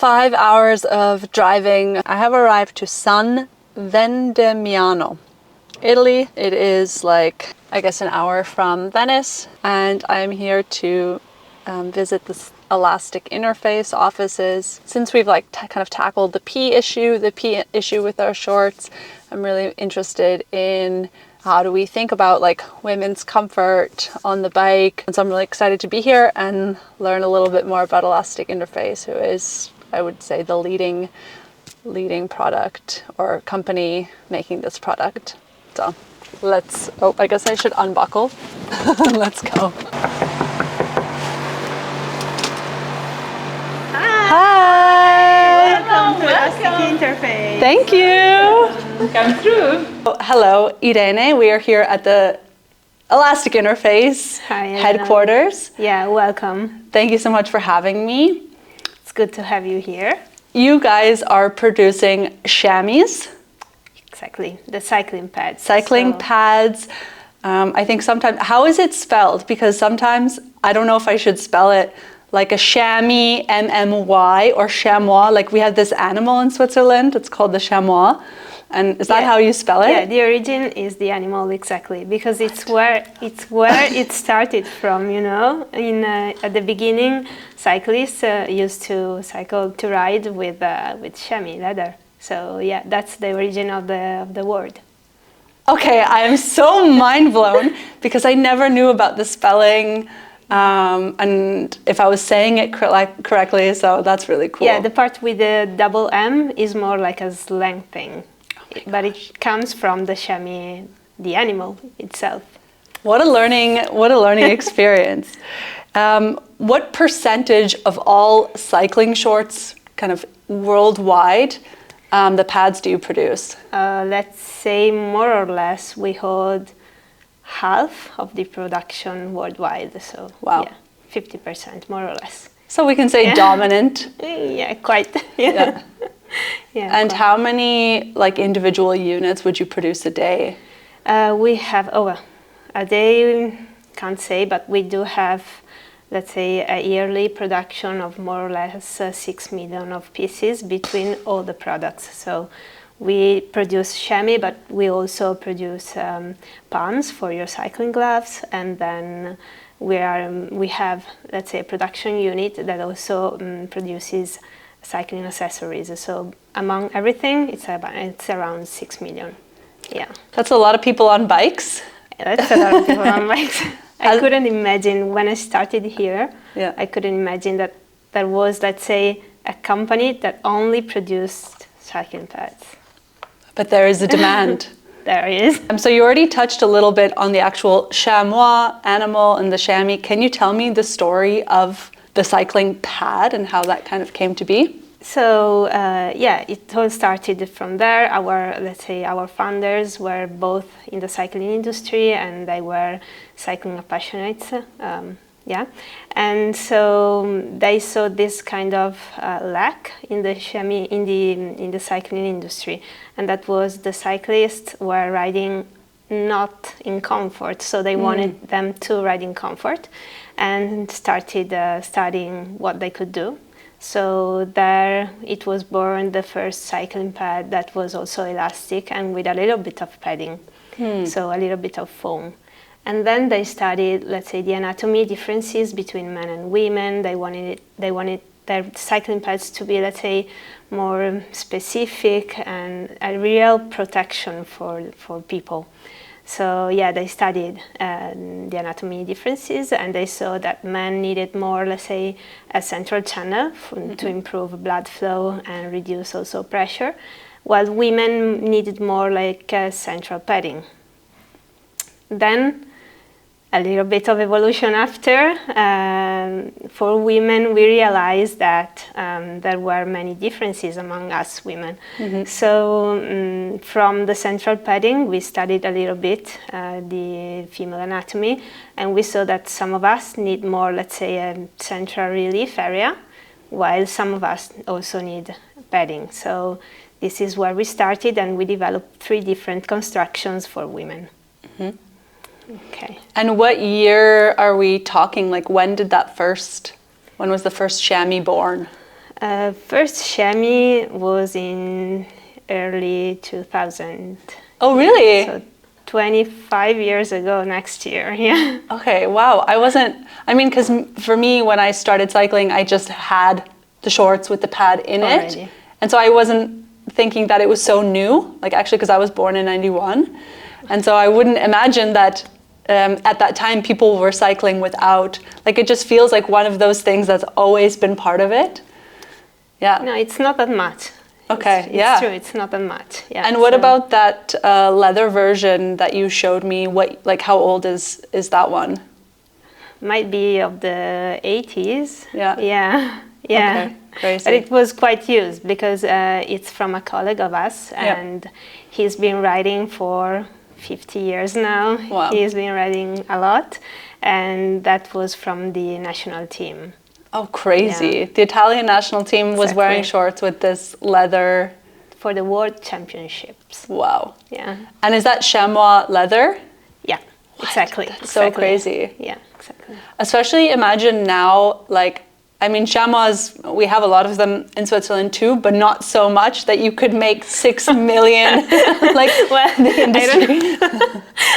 5 hours of driving. I have arrived to San Vendemiano, Italy. It is like, I guess, an hour from Venice, and I'm here to visit this elastic interface offices. Since we've kind of tackled the P issue with our shorts, I'm really interested in how do we think about like women's comfort on the bike. And so I'm really excited to be here and learn a little bit more about elastic interface, who is, I would say, the leading product or company making this product. So I guess I should unbuckle. Let's go. Hi! Welcome to Elastic Interface. Thank you! Come through. Hello, Irene. We are here at the Elastic Interface headquarters. Yeah, welcome. Thank you so much for having me. It's good to have you here. You guys are producing chamois. Exactly, the cycling pads. Pads. I think sometimes, how is it spelled? Because sometimes I don't know if I should spell it like a chamois, M-M-Y, or chamois. Like we have this animal in Switzerland, it's called the chamois. And is that how you spell it? Yeah, the origin is the animal, exactly, because it's where it started from, you know. At the beginning, cyclists used to ride with chamois leather. So yeah, that's the origin of the word. Okay, I am so mind blown because I never knew about the spelling. And if I was saying it correctly, so that's really cool. Yeah, the part with the double M is more like a slang thing, but it comes from the chamois, the animal itself. What a learning experience. What percentage of all cycling shorts, kind of worldwide, the pads do you produce? Let's say more or less we hold half of the production worldwide, so wow. Yeah, 50% more or less. So we can say dominant. Yeah, quite. Yeah. Yeah. And quite. How many like individual units would you produce a day? We have a day, can't say, but we do have, let's say, a yearly production of more or less 6 million of pieces between all the products. So we produce chamois, but we also produce pumps for your cycling gloves, and then we have, let's say, a production unit that also produces cycling accessories. So among everything, it's around 6 million. Yeah. That's a lot of people on bikes. Yeah, that's a lot of people on bikes. I couldn't imagine when I started here. Yeah. I couldn't imagine that there was, let's say, a company that only produced cycling pads. But there is a demand. There is. So you already touched a little bit on the actual chamois animal and the chamois. Can you tell me the story of the cycling pad and how that kind of came to be? So it all started from there. Our founders were both in the cycling industry and they were cycling passionates. And so they saw this kind of lack in the chamois in the cycling industry, and that was the cyclists were riding not in comfort, so they wanted them to ride in comfort, and started studying what they could do. So there it was born the first cycling pad that was also elastic and with a little bit of padding, so a little bit of foam. And then they studied, let's say, the anatomy differences between men and women. They wanted their cycling pads to be, let's say, more specific and a real protection for people. So yeah, they studied the anatomy differences, and they saw that men needed more, let's say, a central channel to improve blood flow and reduce also pressure, while women needed more like a central padding. Then a little bit of evolution after, for women we realized that there were many differences among us women. So from the central padding we studied a little bit the female anatomy, and we saw that some of us need more, let's say, a central relief area, while some of us also need padding. So this is where we started, and we developed 3 different constructions for women. Okay. And what year are we talking? Like when was the first chamois born? First chamois was in early 2000. Oh, really? So 25 years ago next year, yeah. Okay, wow. I mean, because for me, when I started cycling, I just had the shorts with the pad in Already. it. And so I wasn't thinking that it was so new, like actually because I was born in 91. And so I wouldn't imagine that at that time people were cycling without, like it just feels like one of those things that's always been part of it. Yeah. No, it's not that much. Okay, It's true, it's not that much. Yeah. And what about that leather version that you showed me? How old is that one? Might be of the 80s. Yeah. Yeah. Yeah. Okay, crazy. But it was quite used because it's from a colleague of us, and he's been riding for 50 years now. Wow. He's been riding a lot, and that was from the national team. Oh, crazy. Yeah. The Italian national team was wearing shorts with this leather. For the World Championships. Wow. Yeah. And is that chamois leather? Yeah, exactly. That's so crazy. Yeah, exactly. Especially imagine now, chamois, we have a lot of them in Switzerland too, but not so much that you could make 6 million, the industry.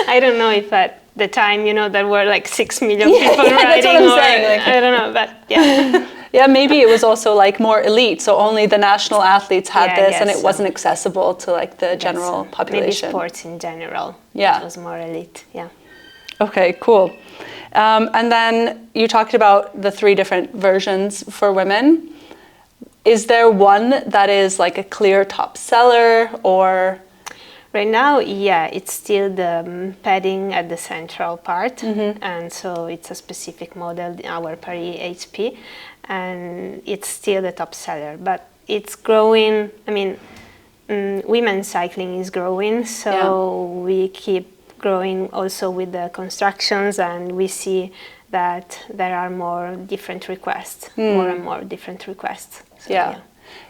I don't know if at the time, there were 6 million people riding. That's what I'm saying. I don't know, but yeah. Yeah, maybe it was also more elite, so only the national athletes had this, and it wasn't accessible to the general population. Maybe sports in general. Yeah. It was more elite, yeah. Okay, cool. And then you talked about the 3 different versions for women. Is there one that is a clear top seller, or? Right now, yeah, it's still the padding at the central part, and so it's a specific model, our Paris HP, and it's still the top seller, but it's growing. I mean, women's cycling is growing, so we keep growing also with the constructions, and we see that there are more different requests, more and more different requests. So, yeah.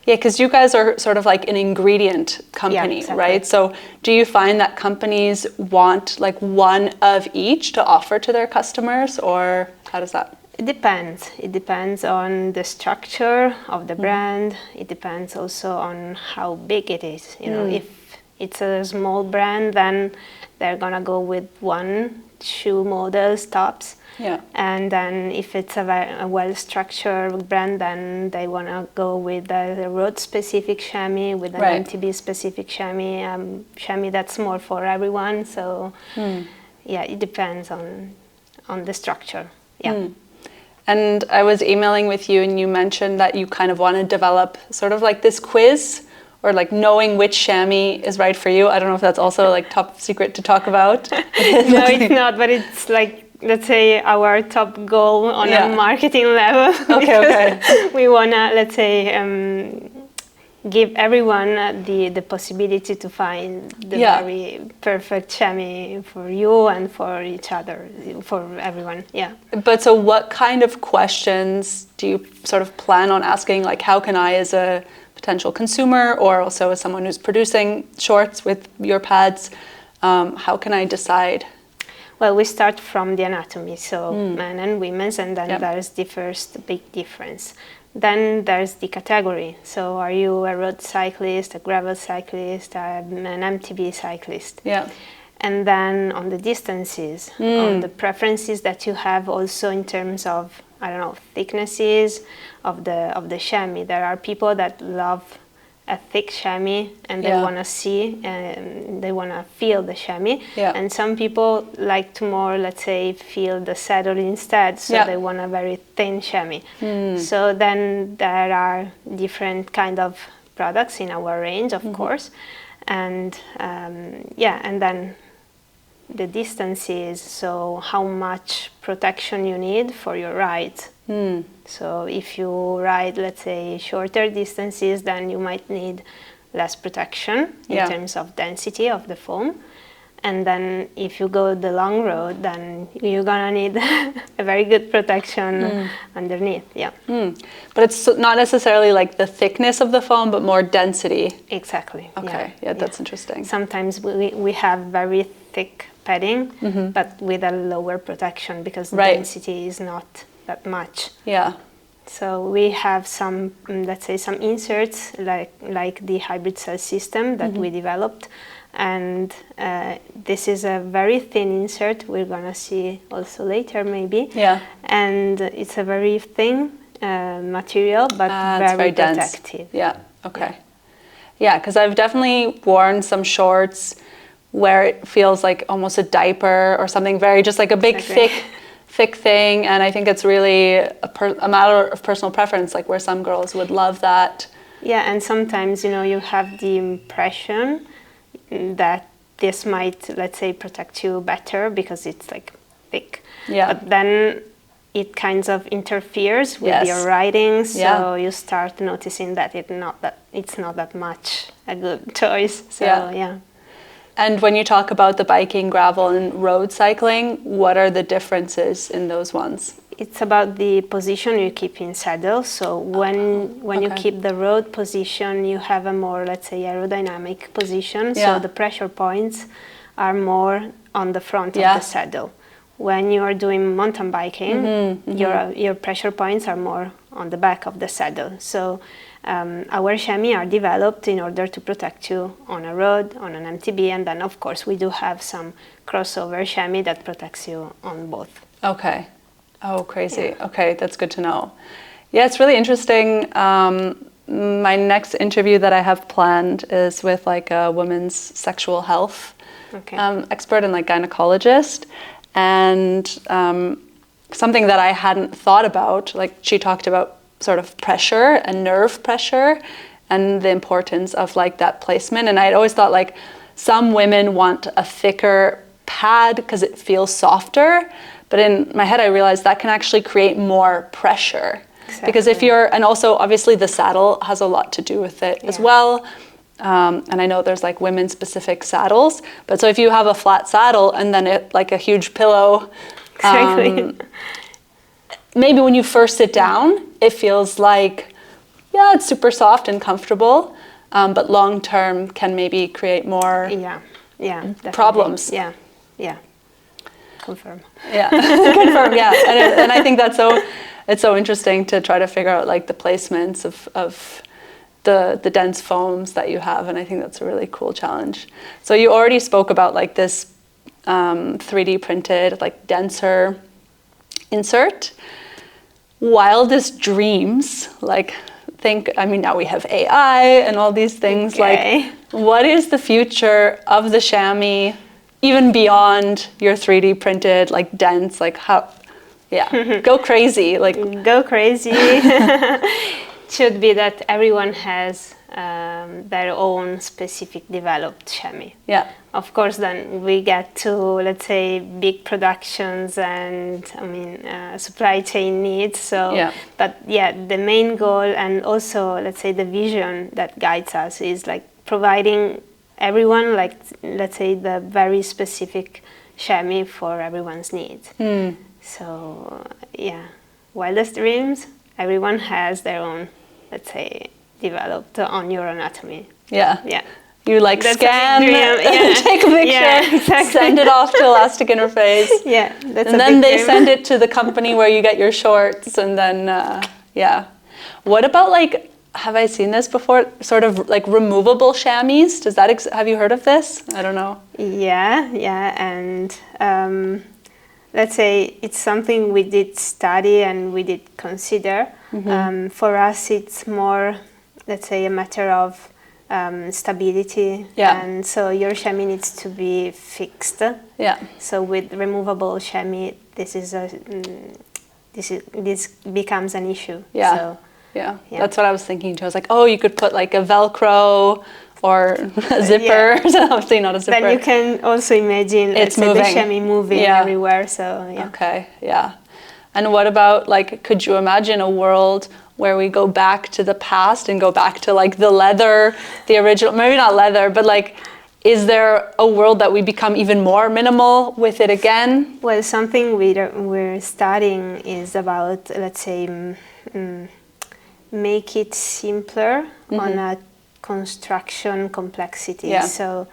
Yeah, because you guys are sort of an ingredient company, right? So do you find that companies want one of each to offer to their customers, or how does that? It depends. It depends on the structure of the brand. It depends also on how big it is. If it's a small brand, then they're gonna go with 1-2 models tops. Yeah. And then if it's a well-structured brand, then they want to go with the road-specific chamois, with an MTB-specific chamois that's more for everyone. So, yeah, it depends on the structure. Yeah. And I was emailing with you, and you mentioned that you kind of want to develop sort of this quiz, or knowing which chamois is right for you. I don't know if that's also top secret to talk about. No, it's not, but it's let's say our top goal on a marketing level. Okay. We wanna, let's say, give everyone the possibility to find the very perfect chamois for you and for each other, for everyone. Yeah. But so what kind of questions do you sort of plan on asking? How can I, as a potential consumer, or also as someone who's producing shorts with your pads, how can I decide? Well, we start from the anatomy, so men and women's, and then there's the first big difference. Then there's the category. So are you a road cyclist, a gravel cyclist, an MTB cyclist? Yeah. And then on the distances, on the preferences that you have also in terms of, thicknesses of the chamois. There are people that love a thick chamois and they want to see and they want to feel the chamois. Yeah. And some people like to more, let's say, feel the saddle instead, so they want a very thin chamois. So then there are different kind of products in our range, of course. And and then the distances, so how much protection you need for your ride. So if you ride, let's say, shorter distances, then you might need less protection in terms of density of the foam. And then if you go the long road, then you're gonna need a very good protection underneath. Yeah. But it's not necessarily the thickness of the foam, but more density. Exactly. Okay. Yeah, that's interesting. Sometimes we have very thick padding, but with a lower protection because the density is not that much. Yeah. So we have some, let's say, some inserts like the hybrid cell system that we developed, and this is a very thin insert. We're gonna see also later, maybe. Yeah. And it's a very thin material, but very protective. Yeah. Okay. Yeah, because I've definitely worn some shorts where it feels like almost a diaper or something, very just like a big thick thing, and I think it's really a matter of personal preference, like where some girls would love that. Yeah, and sometimes, you know, you have the impression that this might, let's say, protect you better because it's like thick. Yeah. But then it kind of interferes with your riding, so you start noticing that it's not that much a good choice. So yeah. And when you talk about the biking, gravel, and road cycling, what are the differences in those ones? It's about the position you keep in saddle. So when you keep the road position, you have a more, let's say, aerodynamic position. So the pressure points are more on the front of the saddle. When you are doing mountain biking, your pressure points are more on the back of the saddle. So our chamois are developed in order to protect you on a road, on an MTB, and then of course we do have some crossover chamois that protects you on both. Okay. Oh, crazy. Yeah. Okay, that's good to know. Yeah, it's really interesting. My next interview that I have planned is with like a women's sexual health expert and like gynecologist. And something that I hadn't thought about, like she talked about sort of pressure and nerve pressure and the importance of like that placement. And I'd always thought like some women want a thicker pad because it feels softer. But in my head, I realized that can actually create more pressure. Exactly. Because if you're, and also obviously the saddle has a lot to do with it as well. And I know there's like women specific saddles, but so if you have a flat saddle and then it like a huge pillow, maybe when you first sit down, it feels like, it's super soft and comfortable, but long term can maybe create more problems. Yeah. Confirm. Yeah, confirm. Yeah, and I think it's so interesting to try to figure out like the placements of the dense foams that you have, and I think that's a really cool challenge. So you already spoke about like this 3D printed like denser insert. Wildest dreams, like now we have AI and all these things. Like, what is the future of the chamois, even beyond your 3D printed like dense, like how? Yeah, go crazy, like go crazy. Should be that everyone has their own specific developed chamois. Yeah. Of course, then we get to, let's say, big productions and supply chain needs. So, but the main goal and also, let's say, the vision that guides us is like providing everyone, like, let's say, the very specific chamois for everyone's needs. So, wildest dreams. Everyone has their own, let's say, developed on your anatomy. Yeah. You like that's scan, take a picture, send it off to Elastic Interface. And then they send it to the company where you get your shorts, and then What about like, have I seen this before? Sort of like removable chamois. Does that have you heard of this? I don't know. And let's say it's something we did study and we did consider. For us, it's more, let's say, a matter of stability, and so your chamois needs to be fixed. So with removable chamois, this becomes an issue. That's what I was thinking too. I was like, you could put like a Velcro or a zipper. Obviously not a zipper. Then you can also imagine it's moving. The chamois moving everywhere. So And what about like, could you imagine a world where we go back to the past and go back to like the leather, the original, maybe not leather, but like, is there a world that we become even more minimal with it again? Well, something we're studying is about, let's say, make it simpler on a construction complexity. So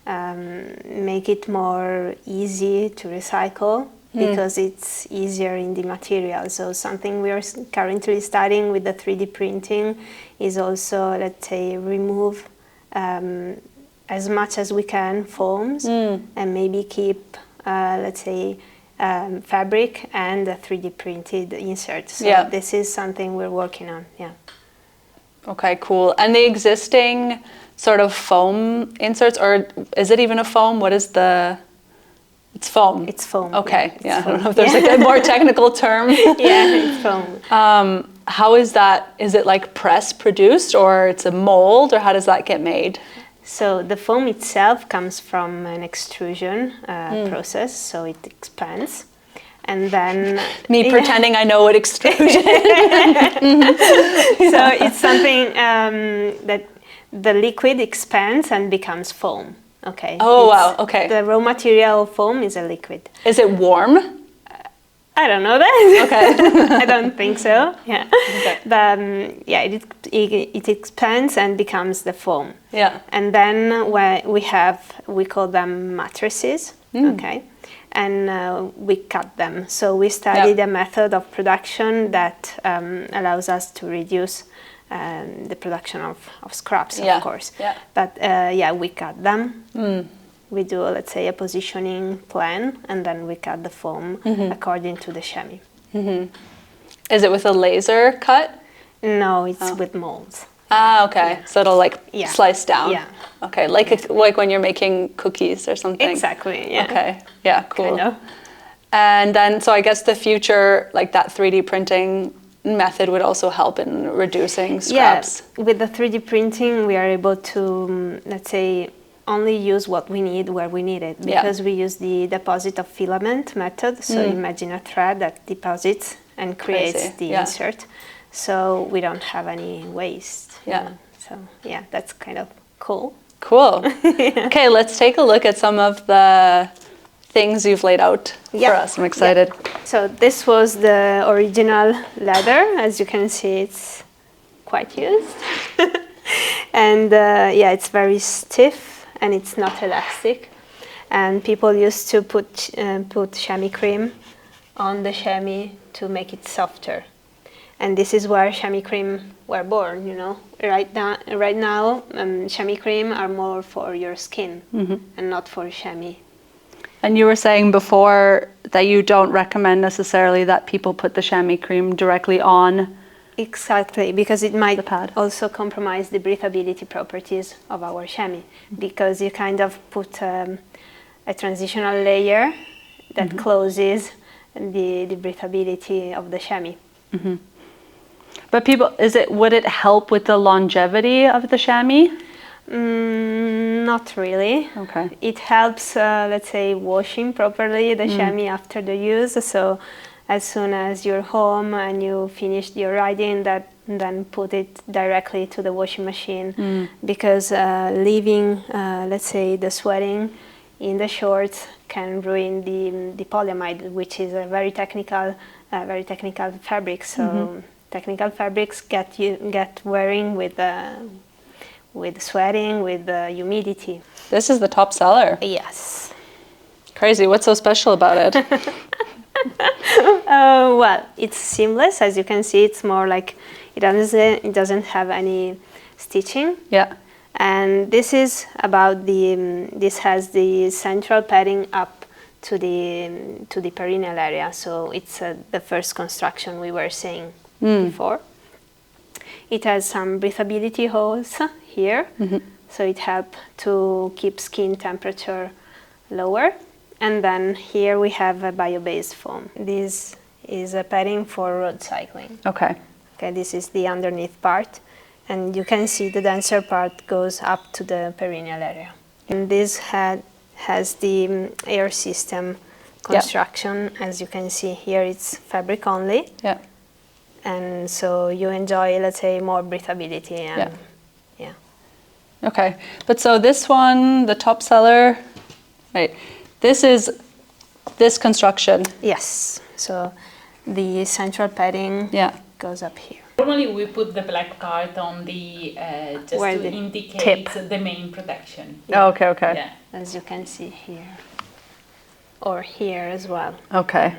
make it more easy to recycle. because it's easier in the material. So something we are currently studying with the 3D printing is also, let's say, remove as much as we can foams and maybe keep, let's say, fabric and a 3D printed insert. So this is something we're working on. Yeah. Okay, cool. And the existing sort of foam inserts, or is it even a foam? What is the... It's foam. It's foam. Okay, yeah. I don't know if there's like a more technical term. Yeah, it's foam. How is that? Is it like press produced, or it's a mold, or how does that get made? So the foam itself comes from an extrusion process, so it expands. And then... Me pretending I know what extrusion is. So it's something that the liquid expands and becomes foam. Okay. Oh, wow. Okay. The raw material foam is a liquid. Is it warm? I don't know that. Okay. I don't think so. Yeah. Okay. But yeah, it expands and becomes the foam. Yeah. And then we call them mattresses. Okay. And we cut them. So we studied a method of production that allows us to reduce the production of scraps, of course. Yeah. But we cut them. We do, let's say, a positioning plan, and then we cut the foam according to the chamois. Is it with a laser cut? No, it's with molds. Ah, okay. Yeah. So it'll like slice down. Yeah. Okay, like when you're making cookies or something. Exactly. Yeah. Okay. Yeah. Cool. Kind of. And then, so I guess the future, like that 3D printing method would also help in reducing scraps. Yeah. With the 3D printing, we are able to, let's say, only use what we need where we need it, because we use the deposit of filament method. So imagine a thread that deposits and creates the insert. So we don't have any waste. Yeah. So yeah, that's kind of cool. Cool. Okay, let's take a look at some of the things you've laid out for us. I'm excited. Yeah. So this was the original leather. As you can see, it's quite used. And it's very stiff and it's not elastic. And people used to put chamois cream on the chamois to make it softer. And this is where chamois cream were born, you know. Right now, chamois cream are more for your skin and not for chamois. And you were saying before that you don't recommend necessarily that people put the chamois cream directly on. Exactly, because it might also compromise the breathability properties of our chamois, because you kind of put a transitional layer that closes the breathability of the chamois. But would it help with the longevity of the chamois? Not really. Okay. It helps, let's say, washing properly the chamois after the use. So as soon as you're home and you finished your riding, then put it directly to the washing machine, because leaving, let's say, the sweating in the shorts can ruin the polyamide, which is a very technical fabric. So technical fabrics get wearing with sweating, with humidity. This is the top seller. Yes. Crazy. What's so special about it? Well, it's seamless. As you can see, it's more like it doesn't have any stitching. Yeah. And this is about this has the central padding up to the perineal area. So it's the first construction we were saying before. It has some breathability holes here, so it helps to keep skin temperature lower. And then here we have a bio-based foam. This is a padding for road cycling. Okay. Okay, this is the underneath part. And you can see the denser part goes up to the perineal area. And this has the air system construction. As you can see here, it's fabric only. Yeah. And so you enjoy, let's say, more breathability. And, yeah. Okay, but so this one, the top seller, right? This is this construction. Yes. So the central padding goes up here. Normally we put the black card on the just to indicate the main protection. Oh, okay. Yeah. As you can see here. or here as well. Okay.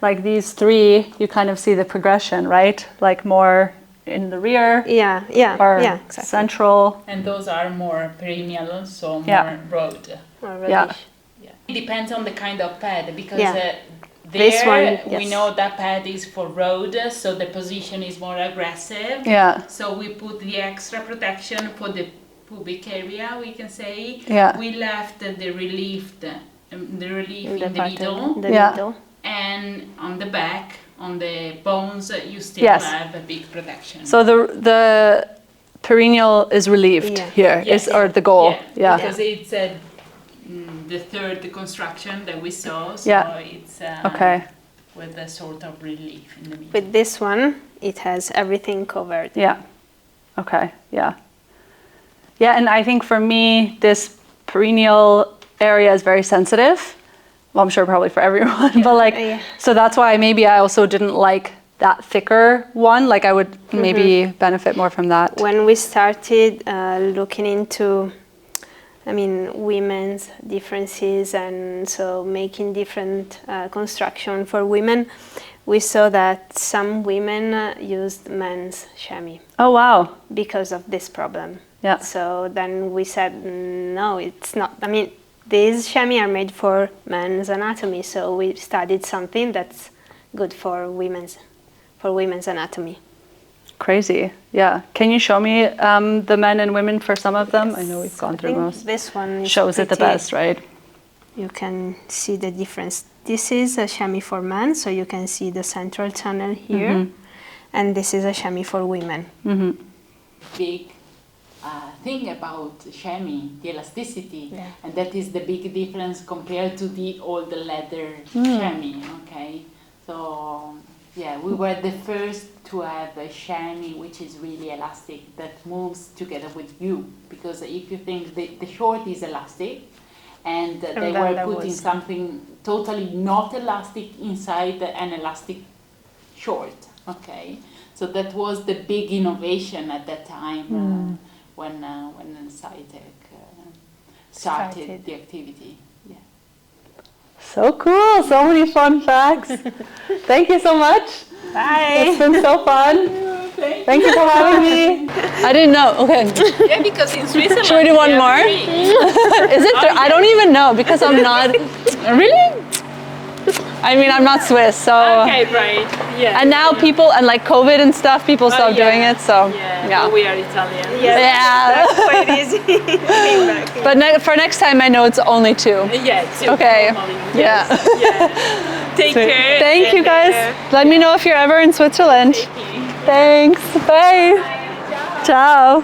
Like these three, you kind of see the progression, right? Like more in the rear. Yeah, Or exactly. central. And those are more perineal, so more Yeah. broad. Or Yeah. radish. Yeah. It depends on the kind of pad because This there one, we yes. know that pad is for road, so the position is more aggressive. Yeah. So we put the extra protection for the pubic area, we can say. Yeah. We left the relief in the part middle, of the Yeah. middle. and on the back, on the bones, you still Yes. have a big protection. So the perineal is relieved Yeah. here, Yes. or the goal. Yeah. Because it's the third construction that we saw, so Yeah. it's Okay. with a sort of relief in the middle. With this one, it has everything covered. Yeah. Okay. Yeah. Yeah, and I think for me, this perineal area is very sensitive. Well, I'm sure probably for everyone, but like, Yeah. so that's why maybe I also didn't like that thicker one. Like I would maybe benefit more from that. When we started looking into, women's differences and so making different construction for women, we saw that some women used men's chamois Oh, wow. because of this problem. Yeah. So then we said, no, it's not. These chamois are made for men's anatomy, so we studied something that's good for women's anatomy. Crazy. Yeah. Can you show me the men and women for some of them? I know we've gone I through think most. this one is Shows it the pretty- best, right? You can see the difference. This is a chamois for men, so you can see the central tunnel here, and this is a chamois for women. Big thing about chamois, the elasticity, Yeah. and that is the big difference compared to the old leather chamois. Okay, so yeah, we were the first to have a chamois which is really elastic, that moves together with you, because if you think the short is elastic, and they then were there putting was- something totally not elastic inside an elastic short. Okay, so that was the big innovation at that time when SciTech started the activity. Yeah. So cool. So many fun facts. Thank you so much. Bye! It's been so fun. Thank you for having me. I didn't know. Okay. Yeah, because in Switzerland. Should we do one they more? have three. Is it? I don't even know because I'm not. Really? I mean, I'm not Swiss, so. Okay, right. Yeah. And now people, and like COVID and stuff, people stopped doing it, so. Yeah. We are Italian. Yeah. Quite easy. But for next time, I know it's only two. Yeah. Two, Okay. normally. Yeah. Yes. Yeah. Take care. Thank you and, guys. Let me know if you're ever in Switzerland. Thank you. Thanks. Bye. Ciao.